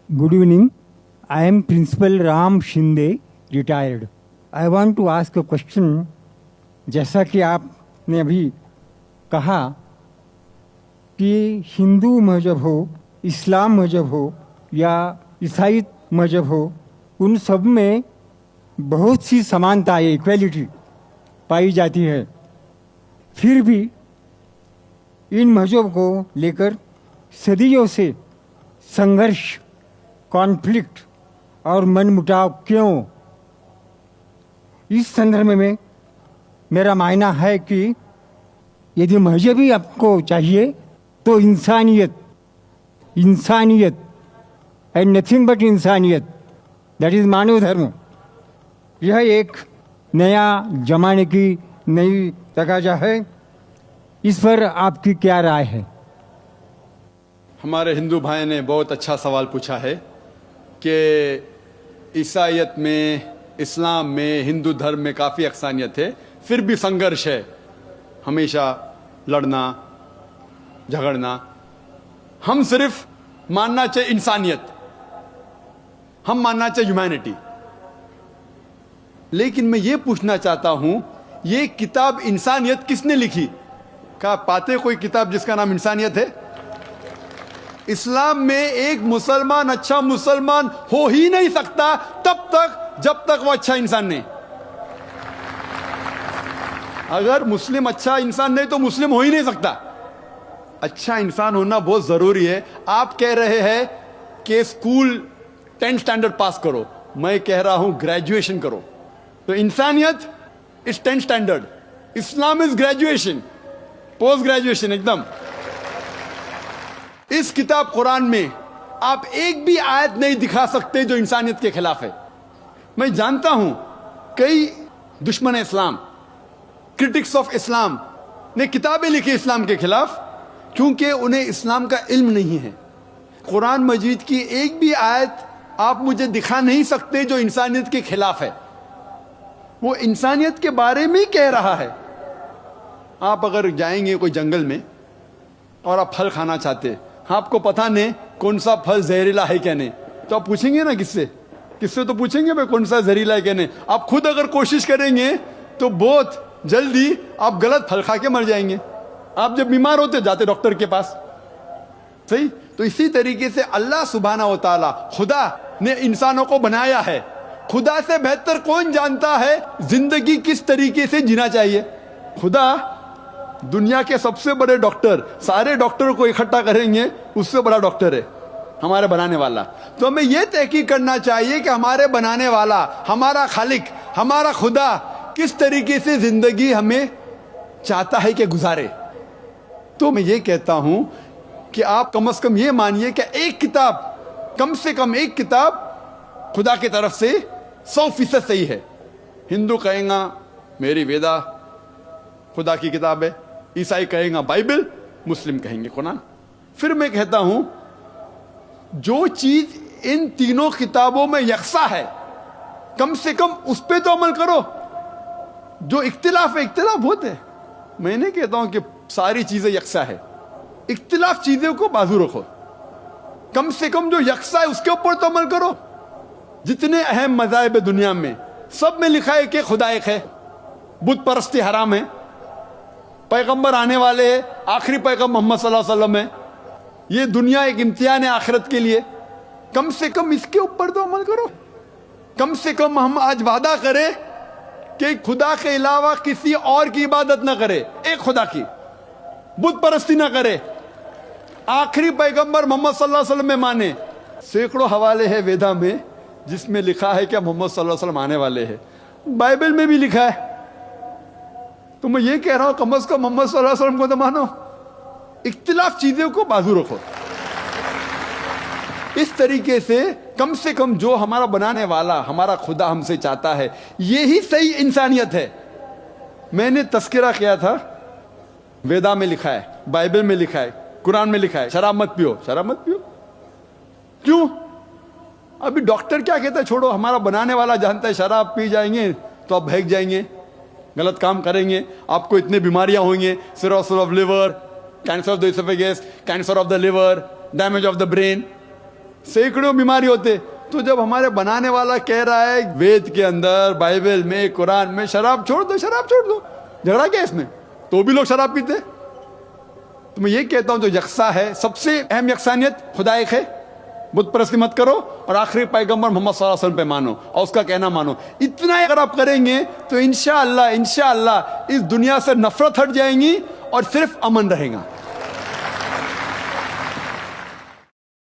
Good evening. I am Principal Ram Shinde, retired. I want to ask a question. जैसा कि आपने अभी कहा कि हिंदू मजहब हो, इस्लाम मजहब हो या ईसाई मजहब हो, उन सब में बहुत सी समानता इक्वलिटी पाई जाती है. फिर भी इन मजहब को लेकर सदियों से संघर्ष, कॉन्फ्लिक्ट और मनमुटाव क्यों? इस संदर्भ में मेरा मानना है कि यदि मजहब ही आपको चाहिए तो इंसानियत एंड नथिंग बट इंसानियत, दैट इज़ मानव धर्म, यह एक नया जमाने की नई तकाजा है. इस पर आपकी क्या राय है? हमारे हिंदू भाई ने बहुत अच्छा सवाल पूछा है कि ईसाईयत में, इस्लाम में, हिंदू धर्म में काफ़ी अक्सानियत है, फिर भी संघर्ष है, हमेशा लड़ना झगड़ना. हम सिर्फ मानना चाहिए इंसानियत, हम मानना चाहिए ह्यूमैनिटी. लेकिन मैं ये पूछना चाहता हूं, ये किताब इंसानियत किसने लिखी? क्या पाते कोई किताब जिसका नाम इंसानियत है? इस्लाम में एक मुसलमान अच्छा मुसलमान हो ही नहीं सकता तब तक जब तक वो अच्छा इंसान नहीं. अगर मुस्लिम अच्छा इंसान नहीं तो मुस्लिम हो ही नहीं सकता. अच्छा इंसान होना बहुत जरूरी है. आप कह रहे हैं कि स्कूल 10th स्टैंडर्ड पास करो, मैं कह रहा हूं ग्रेजुएशन करो. तो इंसानियत is 10th standard, Islam is graduation, post graduation एकदम. इस किताब कुरान में आप एक भी आयत नहीं दिखा सकते जो इंसानियत के खिलाफ है. मैं जानता हूं कई दुश्मन इस्लाम, क्रिटिक्स ऑफ इस्लाम ने किताबें लिखी इस्लाम के खिलाफ, क्योंकि उन्हें इस्लाम का इल्म नहीं है. कुरान मजीद की एक भी आयत आप मुझे दिखा नहीं सकते जो इंसानियत के खिलाफ है. वो इंसानियत के बारे में ही कह रहा है. आप अगर जाएंगे कोई जंगल में और आप फल खाना चाहते, आपको पता नहीं कौन सा फल जहरीला है क्या नहीं, तो आप पूछेंगे ना किससे तो पूछेंगे भाई कौन सा जहरीला है क्या नहीं. आप खुद अगर कोशिश करेंगे तो बहुत जल्दी आप गलत फल खा के मर जाएंगे. आप जब बीमार होते जाते डॉक्टर के पास, सही. तो इसी तरीके से अल्लाह सुब्हानहू व तआला, खुदा ने इंसानों को बनाया है. खुदा से बेहतर कौन जानता है जिंदगी किस तरीके से जीना चाहिए? खुदा दुनिया के सबसे बड़े डॉक्टर, सारे डॉक्टरों को इकट्ठा करेंगे, उससे बड़ा डॉक्टर है हमारे बनाने वाला. तो हमें यह तहकीक करना चाहिए कि हमारे बनाने वाला, हमारा खालिक, हमारा खुदा किस तरीके से जिंदगी हमें चाहता है कि गुजारे. तो मैं ये कहता हूं कि आप कम से कम ये मानिए कि एक किताब, कम से कम एक किताब खुदा की तरफ से 100% सही है. हिंदू कहेगा मेरी वेदा खुदा की किताब है, ईसाई कहेगा बाइबल, मुस्लिम कहेंगे कुरान. फिर मैं कहता हूं जो चीज इन तीनों किताबों में यकसा है, कम से कम उस पे तो अमल करो. जो इख्तिलाफ है, इख्तिलाफ होते हैं, मैं नहीं कहता हूं कि सारी चीजें यकसा है. इख्तिलाफ चीजों को बाजू रखो, कम से कम जो यकसा है उसके ऊपर तो अमल करो. जितने अहम मज़ाहिब है दुनिया में, सब में लिखा है कि खुदा एक है, बुत परस्ती हराम है, पैगंबर आने वाले हैं, आखिरी पैगंबर मोहम्मद सल्लल्लाहु अलैहि वसल्लम है, ये दुनिया एक इम्तिहान है आखिरत के लिए. कम से कम इसके ऊपर तो अमल करो. कम से कम हम आज वादा करें कि खुदा के अलावा किसी और की इबादत ना करे, एक खुदा की, बुत परस्ती ना करे, आखिरी पैगंबर मोहम्मद सल्लल्लाहु अलैहि वसल्लम में माने. सैकड़ों हवाले हैं वेदा में जिसमें लिखा है कि मोहम्मद सल्लल्लाहु अलैहि वसल्लम आने वाले हैं. बाइबल में भी लिखा है. तो मैं ये कह रहा हूं कम से कम मोहम्मद सल्लल्लाहु अलैहि वसल्लम को तो मानो, इख्तिलाफ चीजों को बाजू रखो. इस तरीके से कम जो हमारा बनाने वाला, हमारा खुदा हमसे चाहता है, यही सही इंसानियत है. मैंने तस्करा किया था, वेदा में लिखा है, बाइबल में लिखा है, कुरान में लिखा है शराब मत पियो. शराब मत पियो क्यों? अभी डॉक्टर क्या कहता है? छोड़ो, हमारा बनाने वाला जानता है शराब पी जाएंगे तो आप बहक जाएंगे, गलत काम करेंगे, आपको इतने बीमारियां होंगी, cirrhosis of liver, cancer of the oesophagus, cancer of the liver, damage of the brain. سینکڑوں بیماری ہوتے. تو جب ہمارے بنانے والا کہہ رہا ہے وید کے اندر، بائبل میں، قرآن میں شراب چھوڑ دو، شراب چھوڑ دو، جھگڑا کیا اس میں؟ تو بھی لوگ شراب پیتے. تو میں یہ کہتا ہوں جو یکساں ہے، سب سے اہم یکسانیت خدا ایک ہے، بت پرستی مت کرو، اور آخری پیغمبر محمد صلی اللہ علیہ وسلم پہ مانو اور اس کا کہنا مانو. اتنا اگر آپ کریں گے تو انشاءاللہ اس دنیا سے نفرت ہٹ جائیں گی اور صرف امن رہے گا.